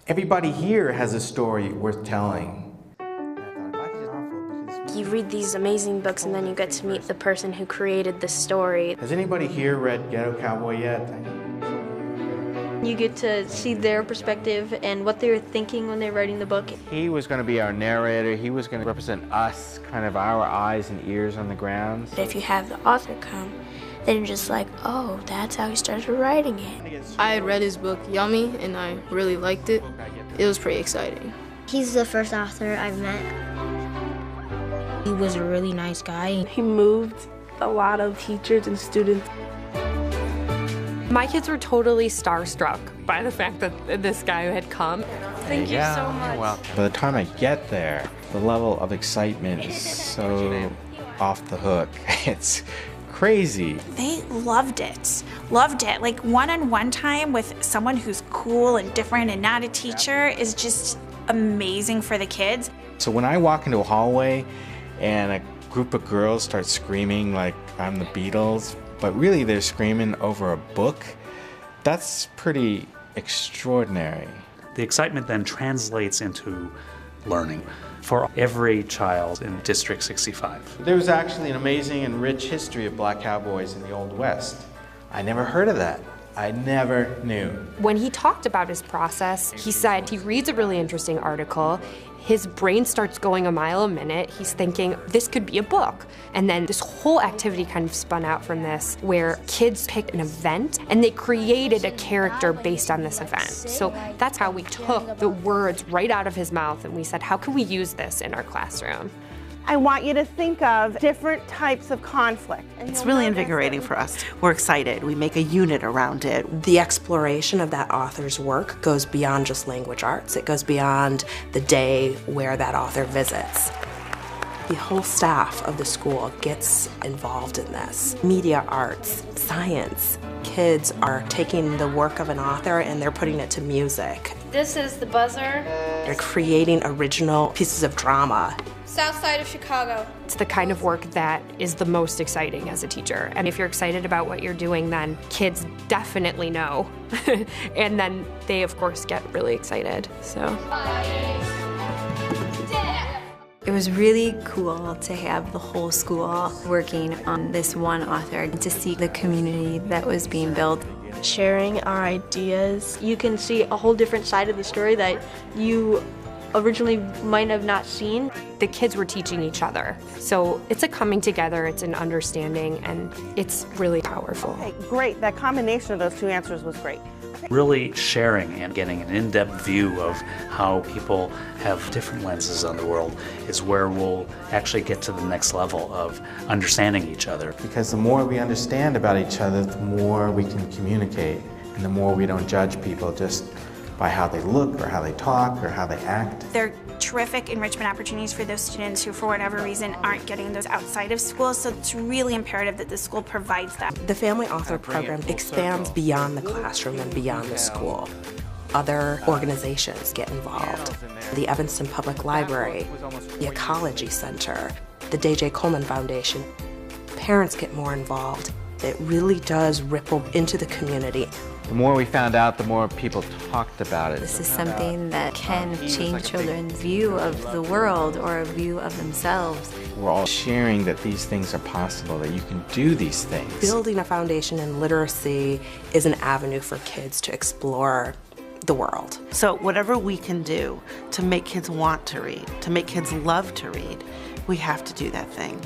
Everybody here has a story worth telling. You read these amazing books and then you get to meet the person who created the story. Has anybody here read Ghetto Cowboy yet? You get to see their perspective and what they were thinking when they were writing the book. He was going to be our narrator. He was going to represent us, kind of our eyes and ears on the ground. If you have the author come, then you're just like, oh, that's how he started writing it. I had read his book, Yummy, and I really liked it. It was pretty exciting. He's the first author I've met. He was a really nice guy. He moved a lot of teachers and students. My kids were totally starstruck by the fact that this guy had come. Thank you so much. Well, by the time I get there, the level of excitement is so off the hook. It's crazy. They loved it. Loved it. Like one-on-one time with someone who's cool and different and not a teacher is just amazing for the kids. So when I walk into a hallway and a group of girls start screaming like I'm the Beatles, but really they're screaming over a book, that's pretty extraordinary. The excitement then translates into learning for every child in District 65. There's actually an amazing and rich history of black cowboys in the Old West. I never heard of that. I never knew. When he talked about his process, he said he reads a really interesting article. His brain starts going a mile a minute. He's thinking, this could be a book. And then this whole activity kind of spun out from this, where kids picked an event and they created a character based on this event. So that's how we took the words right out of his mouth and we said, how can we use this in our classroom? I want you to think of different types of conflict. It's really invigorating for us. We're excited. We make a unit around it. The exploration of that author's work goes beyond just language arts. It goes beyond the day where that author visits. The whole staff of the school gets involved in this. Media arts, science. Kids are taking the work of an author and they're putting it to music. This is the buzzer. They're creating original pieces of drama. South side of Chicago. It's the kind of work that is the most exciting as a teacher. And if you're excited about what you're doing, then kids definitely know. And then they, of course, get really excited. So. It was really cool to have the whole school working on this one author and to see the community that was being built. Sharing our ideas. You can see a whole different side of the story that you originally might have not seen. The kids were teaching each other. So it's a coming together, it's an understanding, and it's really powerful. Okay, great. That combination of those two answers was great. Really sharing and getting an in-depth view of how people have different lenses on the world is where we'll actually get to the next level of understanding each other. Because the more we understand about each other, the more we can communicate, and the more we don't judge people just by how they look or how they talk or how they act. They're terrific enrichment opportunities for those students who, for whatever reason, aren't getting those outside of school, so it's really imperative that the school provides that. The Family Author Program expands beyond the classroom and beyond the school. Other organizations get involved. The Evanston Public Library, the Ecology Center, the J.J. Coleman Foundation. Parents get more involved. It really does ripple into the community. The more we found out, the more people talked about it. This is something that can change children's view of the world or a view of themselves. We're all sharing that these things are possible, that you can do these things. Building a foundation in literacy is an avenue for kids to explore the world. So whatever we can do to make kids want to read, to make kids love to read, we have to do that thing.